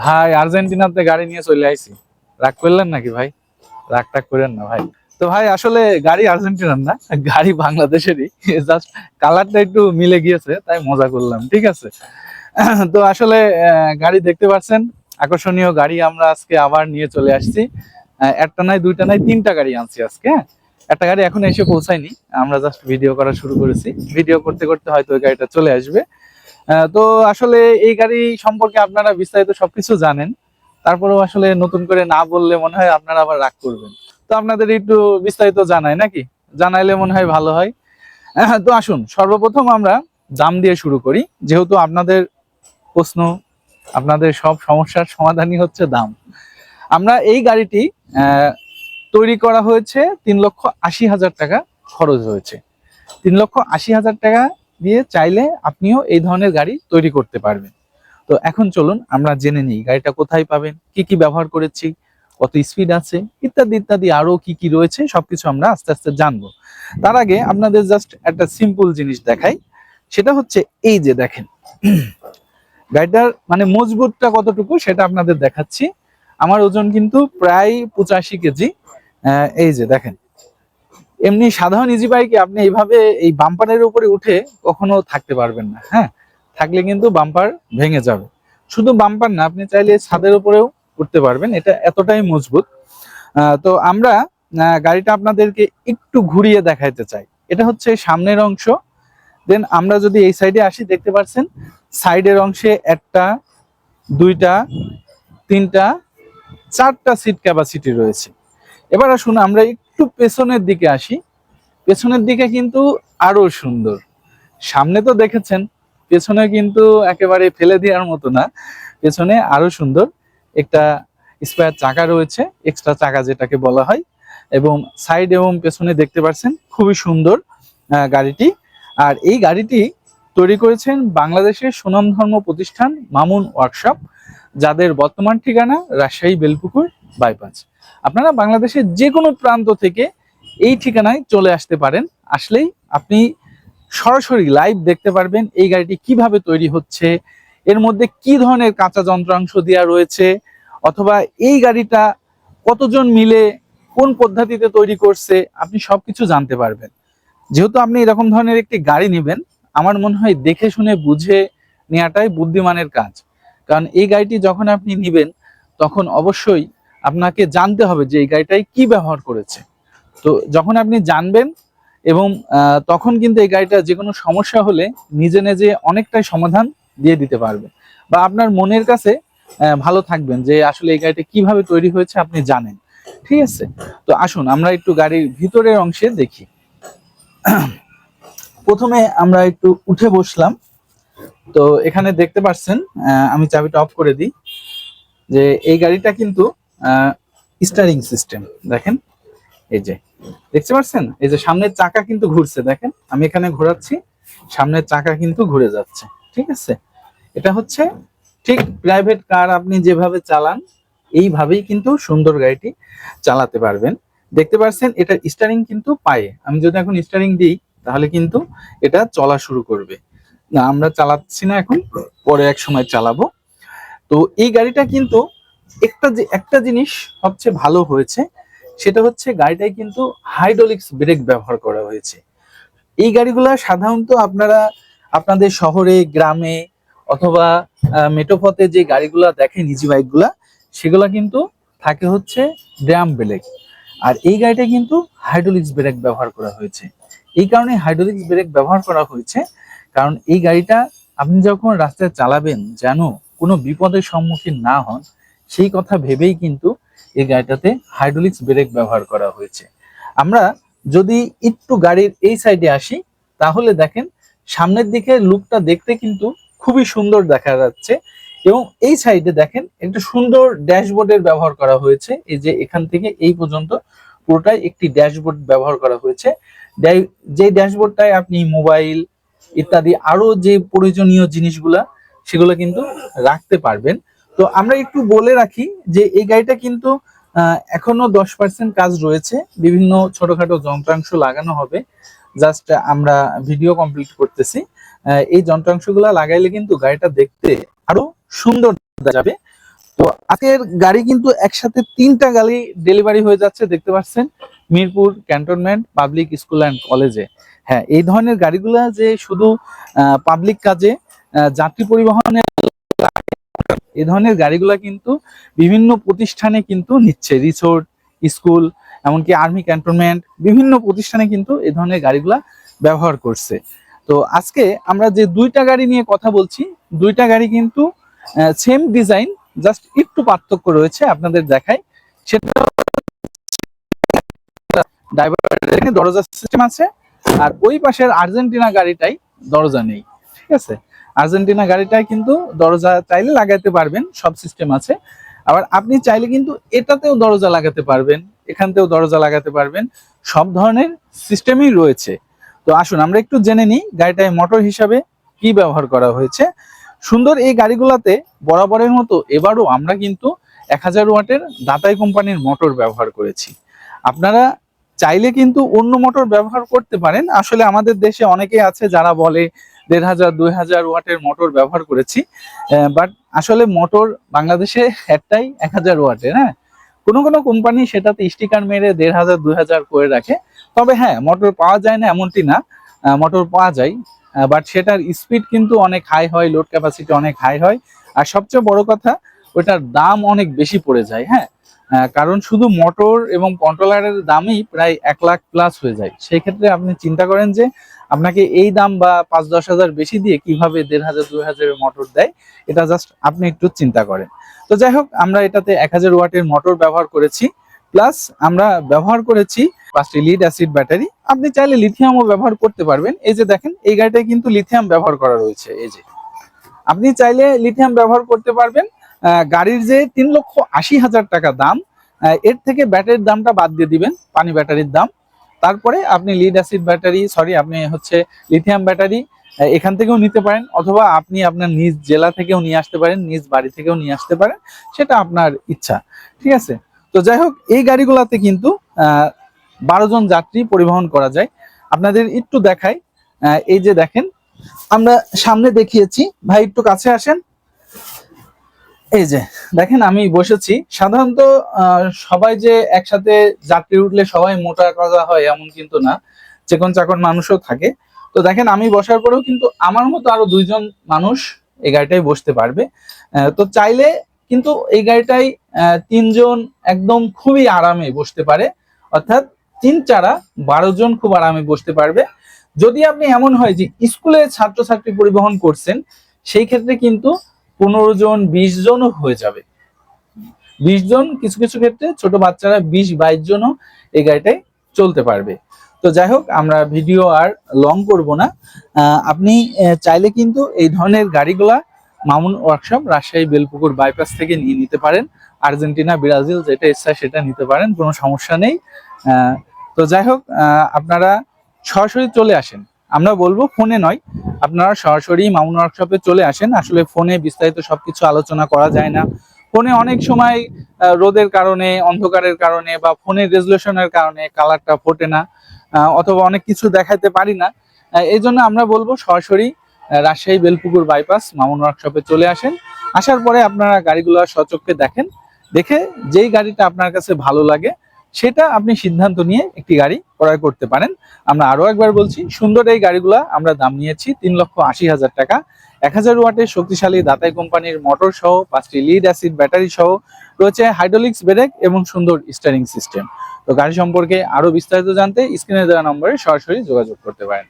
ভাই আর্জেন্টিনাতে গাড়ি নিয়ে চলে আইছি। রাগ করলেন নাকি ভাই? রাগ টাগ করেন না ভাই। তো ভাই আসলে গাড়ি আর্জেন্টিনার না, গাড়ি বাংলাদেশেরই। জাস্ট কালারটা একটু মিলে গিয়েছে তাই মজা করলাম, ঠিক আছে। তো আসলে গাড়ি দেখতে পাচ্ছেন, আকর্ষণীয় গাড়ি আমরা আজকে আবার নিয়ে চলে আসছি। একটা নাই দুইটা নাই তিনটা গাড়ি আনছি আজকে। একটা গাড়ি এখন এসে পৌঁছায়নি, আমরা জাস্ট ভিডিও করা শুরু করেছি। ভিডিও করতে করতে হয়তো ওই গাড়িটা চলে আসবে। তো আসলে এই গাড়ি সম্পর্কে আপনারা বিস্তারিত সবকিছু জানেন, তারপরেও আসলে নতুন করে না বললে মনে হয় আপনারা আবার রাগ করবেন। তো আপনাদের একটু বিস্তারিত জানাই নাকি, জানাইলে মনে হয় ভালো হয়। তো আসুন সর্বপ্রথম আমরা দাম দিয়ে শুরু করি, যেহেতু আপনাদের প্রশ্ন, আপনাদের সব সমস্যার সমাধানই হচ্ছে দাম। আমরা এই গাড়িটি তৈরি করা হয়েছে 3,80,000 টাকা খরচ হয়েছে। 3,80,000 টাকা দিয়ে চাইলে আপনিও এই ধরনের গাড়ি তৈরি করতে পারবেন। তো এখন চলুন আমরা জেনে নিই গাড়িটা কোথায় পাবেন, কি কি ব্যবহার করেছি, কত স্পিড আছে, ইত্যাদি ইত্যাদি আরো কি কি রয়েছে সবকিছু আমরা আস্তে আস্তে জানবো। তার আগে আপনাদের জাস্ট একটা সিম্পল জিনিস দেখাই, সেটা হচ্ছে এই যে দেখেন গাড়িটার মানে মজবুতটা কতটুকু সেটা আপনাদের দেখাচ্ছি। আমার ওজন কিন্তু প্রায় 85 কেজি। এই যে দেখেন, এমনি সাধারণ ইজি বাইকে আপনি এইভাবে এই বাম্পারের উপরে উঠে কখনো থাকতে পারবেন না। হ্যাঁ, থাকলে কিন্তু বাম্পার ভেঙে যাবে। শুধু বাম্পার না, আপনি চাইলে ছাদের উপরেও উঠতে পারবেন, এটা এতটাই মজবুত। তো আমরা গাড়িটা আপনাদেরকে একটু ঘুরিয়ে দেখাইতে চাই। এটা হচ্ছে সামনের অংশ। দেন আমরা যদি এই সাইডে আসি, দেখতে পাচ্ছেন সাইডের অংশে একটা, দুইটা, তিনটা, চারটা সিট ক্যাপাসিটি রয়েছে। এবার আসুন আমরা একটু পেছনের দিকে আসি। পেছনের দিকে কিন্তু আরো সুন্দর। সামনে তো দেখেছেন, পেছনে কিন্তু একেবারে ফেলে দেওয়ার মতো না, পেছনে আরো সুন্দর একটা স্পেয়ার চাকা রয়েছে, এক্সট্রা চাকা যেটাকে বলা হয়। এবং সাইড এবং পেছনে দেখতে পাচ্ছেন খুবই সুন্দর গাড়িটি। আর এই গাড়িটি তৈরি করেছেন বাংলাদেশের সুনামধন্য প্রতিষ্ঠান মামুন ওয়ার্কশপ, যাদের বর্তমান ঠিকানা রাজশাহী বেলপুকুর বাইপাস। আপনারা বাংলাদেশের যে কোনো প্রান্ত থেকে এই ঠিকানায় চলে আসতে পারেন। আসলেই আপনি সরাসরি লাইভ দেখতে পারবেন এই গাড়িটি কিভাবে তৈরি হচ্ছে, এর মধ্যে কি ধরনের কাঁচা যন্ত্রাংশ দেওয়া রয়েছে, অথবা এই গাড়িটা কতজন মিলে কোন পদ্ধতিতে তৈরি করছে, আপনি সবকিছু জানতে পারবেন। যেহেতু আপনি এরকম ধরনের একটি গাড়ি নেবেন, আমার মনে হয় দেখে শুনে বুঝে নেওয়াটাই বুদ্ধিমানের কাজ। কারণ এই গাড়িটি যখন আপনি নেবেন তখন অবশ্যই আপনাকে জানতে হবে যে এই গাড়িটাই কি ব্যবহার করেছে। তো যখন আপনি জানবেন এবং তখন কিন্তু এই গাড়িটা যে কোনো সমস্যা হলে নিজে নিজে অনেকটাই সমাধান দিয়ে দিতে পারবে, বা আপনার মনের কাছে ভালো থাকবেন যে আসলে এই গাড়িটা কিভাবে তৈরি হয়েছে আপনি জানেন। ঠিক আছে, তো আসুন আমরা একটু গাড়ির ভিতরের অংশে দেখি। প্রথমে আমরা একটু উঠে বসলাম। তো এখানে দেখতে পাচ্ছেন, আমি চাবিটা অফ করে দিই, যে এই গাড়িটা কিন্তু স্টিয়ারিং সিস্টেম। দেখেন এই যে দেখতে পাচ্ছেন, এই যে সামনের চাকা কিন্তু ঘুরছে, দেখেন আমি এখানে ঘোরাচ্ছি, সামনের চাকা কিন্তু ঘুরে যাচ্ছে। ঠিক আছে, এটা হচ্ছে ঠিক প্রাইভেট কার আপনি যেভাবে চালান এইভাবেই কিন্তু সুন্দর গাড়িটি চালাতে পারবেন। দেখতে পাচ্ছেন এটা স্টিয়ারিং কিন্তু পায়ে, আমি যদি এখন স্টিয়ারিং দিই তাহলে কিন্তু এটা চলা শুরু করবে না। আমরা চালাচ্ছি না এখন, পরে এক সময় চালাবো। তো এই গাড়িটা কিন্তু একটা জিনিস সবচেয়ে ভালো হয়েছে, সেটা হচ্ছে গাড়িটায় কিন্তু হাইড্রোলিক্স ব্রেক ব্যবহার করা হয়েছে। এই গাড়িগুলা সাধারণত আপনারা আপনাদের শহরে, গ্রামে অথবা মেট্রোপথে যে গাড়িগুলা দেখেন ইজি বাইকগুলা, সেগুলা কিন্তু থাকে হচ্ছে ড্রাম ব্রেক। আর এই গাড়িটা কিন্তু হাইড্রোলিক্স ব্রেক ব্যবহার করা হয়েছে। এই কারণে হাইড্রোলিক্স ব্রেক ব্যবহার করা হয়েছে, কারণ এই গাড়িটা আপনি যখন রাস্তায় চালাবেন যেন কোনো বিপদের সম্মুখীন না হন, সেই কথা ভেবেই কিন্তু এই গাড়িটাতে হাইড্রোলিক্স ব্রেক ব্যবহার করা হয়েছে। আমরা যদি একটু গাড়ির এই সাইডে আসি, তাহলে দেখেন সামনের দিকে লুকটা দেখতে কিন্তু খুবই সুন্দর দেখা যাচ্ছে। এবং এই সাইডে দেখেন একটা সুন্দর ড্যাশবোর্ডের ব্যবহার করা হয়েছে। এই যে এখান থেকে এই পর্যন্ত পুরোটাই একটি ড্যাশবোর্ড ব্যবহার করা হয়েছে। যে ড্যাশবোর্ডটায় আপনি মোবাইল ইত্যাদি আরো যে প্রয়োজনীয় জিনিসগুলা সেগুলো কিন্তু রাখতে পারবেন। তো আমরা একটু বলে রাখি যে এই গাড়িটা কিন্তু এখনো 10% কাজ রয়েছে, বিভিন্ন ছোটখাটো যন্ত্রাংশ লাগানো হবে। জাস্ট আমরা ভিডিও কমপ্লিট করতেছি। এই যন্ত্রাংশগুলা লাগাইলে কিন্তু গাড়িটা দেখতে আরো সুন্দর দেখা যাবে। তো আজকের গাড়ি কিন্তু একসাথে 3টা গাড়ি ডেলিভারি হয়ে যাচ্ছে, দেখতে পাচ্ছেন, Mirpur cantonment public school and কলেজে। হ্যাঁ, এই ধরনের গাড়িগুলা যে শুধু পাবলিক কাজে, যাত্রী পরিবহনে, এই ধরনের গাড়িগুলা কিন্তু বিভিন্ন প্রতিষ্ঠানে কিন্তু নিচ্ছে, রিসোর্ট, স্কুল, এমনকি আর্মি ক্যান্টনমেন্ট, বিভিন্ন প্রতিষ্ঠানে কিন্তু এই ধরনের গাড়িগুলা ব্যবহার করছে। তো আজকে আমরা যে 2টা গাড়ি নিয়ে কথা বলছি, 2টা গাড়ি কিন্তু সেম ডিজাইন, জাস্ট একটু পার্থক্য রয়েছে, আপনাদের দেখাই। সেটা ড্রাইভার দরজা সিস্টেম আছে, আর ওই পাশের আর্জেন্টিনা গাড়িটাই দরজা নেই। ঠিক আছে, আর্জেন্টিনা গাড়িটাই কিন্তু দরজা চাইলে লাগাতে পারবেন, সব সিস্টেম আছে। আবার আপনি চাইলে কিন্তু এটাতেও দরজা লাগাতে পারবেন, এখানতেও দরজা লাগাতে পারবেন, সব ধরনের সিস্টেমই রয়েছে। তো আসুন আমরা একটু জেনে নিই গাড়িটায় মোটর হিসাবে কি ব্যবহার করা হয়েছে। সুন্দর এই গাড়িগুলোতে বরাবরের মতো এবারও আমরা কিন্তু 1000 ওয়াটের দাতাই কোম্পানির মোটর ব্যবহার করেছি। আপনারা চাইলে কিন্তু অন্য মোটর ব্যবহার করতে পারেন। আসলে আমাদের দেশে অনেকেই আছে যারা বলে 1500 2000 ওয়াটের মোটর ব্যবহার করেছি, বাট আসলে মোটর বাংলাদেশে একটাই 1000 ওয়াটের। হ্যাঁ, কোনো কোনো কোম্পানি সেটাতে স্টিকার মেরে 1500 2000 করে রাখে। তবে হ্যাঁ, মোটর পাওয়া যায় না এমনটি না, মোটর পাওয়া যায়, বাট সেটার স্পিড কিন্তু অনেক হাই হয়, লোড ক্যাপাসিটি অনেক হাই হয়, আর সবচেয়ে বড় কথা ওটার দাম অনেক বেশি পড়ে যায়। হ্যাঁ, কারণ শুধু মোটর এবং কন্ট্রোলারের দামই প্রায় 1 লাখ প্লাস হয়ে যায়। সেই ক্ষেত্রে আপনি চিন্তা করেন যে আপনাকে এই দাম বা 5-10 হাজার বেশি দিয়ে কিভাবে 1500 2000 মোটর দেয়, এটা জাস্ট আপনি একটু চিন্তা করেন। তো যাই হোক, আমরা এটাতে 1000 ওয়াটের মোটর ব্যবহার করেছি, প্লাস আমরা ব্যবহার করেছি 5টি লিড অ্যাসিড ব্যাটারি। আপনি চাইলে লিথিয়ামও ব্যবহার করতে পারবেন। এই যে দেখেন, এই গাড়িটায় কিন্তু লিথিয়াম ব্যবহার করা রয়েছে। এই যে আপনি চাইলে লিথিয়াম ব্যবহার করতে পারবেন। গাড়ির যে 3,80,000 টাকা দাম, এর থেকে ব্যাটারির দামটা বাদ দিয়ে দিবেন, পানি ব্যাটারির দাম। তারপরে আপনি লিড অ্যাসিড ব্যাটারি, আপনি হচ্ছে লিথিয়াম ব্যাটারি এখান থেকেও নিতে পারেন, অথবা আপনি আপনার নিজ জেলা থেকেও নিয়ে আসতে পারেন, নিজ বাড়ি থেকেও নিয়ে আসতে পারেন, সেটা আপনার ইচ্ছা। ঠিক আছে, তো যাই হোক, এই গাড়িগুলোতে কিন্তু 12 জন যাত্রী পরিবহন করা যায়। আপনাদের একটু দেখাই, এই যে দেখেন, আমরা সামনে দেখিয়েছি, ভাই একটু কাছে আসেন। এই যে দেখেন, আমি বসেছি। সাধারণত সবাই যে একসাথে যাত্রী উঠলে সবাই মোটা কাজা হয় এমন কিন্তু না, চেকন চাকন মানুষও থাকে। তো দেখেন, আমি বসার পরেও কিন্তু আমার মতো আরো 2জন মানুষ এই গাড়িটায় বসতে পারবে। তো চাইলে কিন্তু এই গাড়িটাই 3জন একদম খুবই আরামে বসতে পারে, অর্থাৎ 3 চারা 12 জন খুব আরামে বসতে পারবে। যদি আপনি এমন হয় যে স্কুলে ছাত্রছাত্রী পরিবহন করছেন, সেই ক্ষেত্রে কিন্তু 15 জন 20 জনও হয়ে যাবে। 20 জন, কিছু কিছু ক্ষেত্রে ছোট বাচ্চারা 20-22 জনও এই গাড়িটায় চলতে পারবে। তো যাই হোক, আমরা ভিডিও আর লং করব না। আপনি চাইলে কিন্তু এই ধরনের গাড়িগুলা মামুন ওয়ার্কশপ রাজশাহী বেলপুকুর বাইপাস থেকে নিয়ে নিতে পারেন। আর্জেন্টিনা, ব্রাজিল যেটা ইচ্ছা সেটা নিতে পারেন, কোনো সমস্যা নেই। তো যাই হোক, আপনারা সরাসরি চলে আসেন। আমরা বলবো ফোনে নয়, আপনারা সরাসরি মামুন ওয়ার্কশপে চলে আসেন। আসলে ফোনে বিস্তারিত সবকিছু আলোচনা করা যায় না। ফোনে অনেক সময় রোদের কারণে, অন্ধকারের কারণে, বা ফোনের রেজুলেশনের কারণে কালারটা ফোটে না, অথবা অনেক কিছু দেখাতে পারি না। এই জন্য আমরা বলবো সরাসরি রাজশাহী বেলপুকুর বাইপাস মামুন ওয়ার্কশপে চলে আসেন। আসার পরে আপনারা গাড়িগুলো সচক্ষে দেখেন, দেখে যেই গাড়িটা আপনার কাছে ভালো লাগে সেটা আপনি সিদ্ধান্ত নিয়ে একটি গাড়ি ক্রয় করতে পারেন। আমরা আরো একবার বলছি, সুন্দর এই গাড়িগুলা আমরা দাম নিয়েছি 3,80,000 টাকা। 1000 ওয়াটের শক্তিশালী দাতাই কোম্পানির মোটর সহ 5টি লিড অ্যাসিড ব্যাটারি সহ রয়েছে হাইড্রোলিক্স ব্রেক এবং সুন্দর স্টিয়ারিং সিস্টেম। তো গাড়ি সম্পর্কে আরো বিস্তারিত জানতে স্ক্রিনে দেওয়া নম্বরে সরাসরি যোগাযোগ করতে পারেন।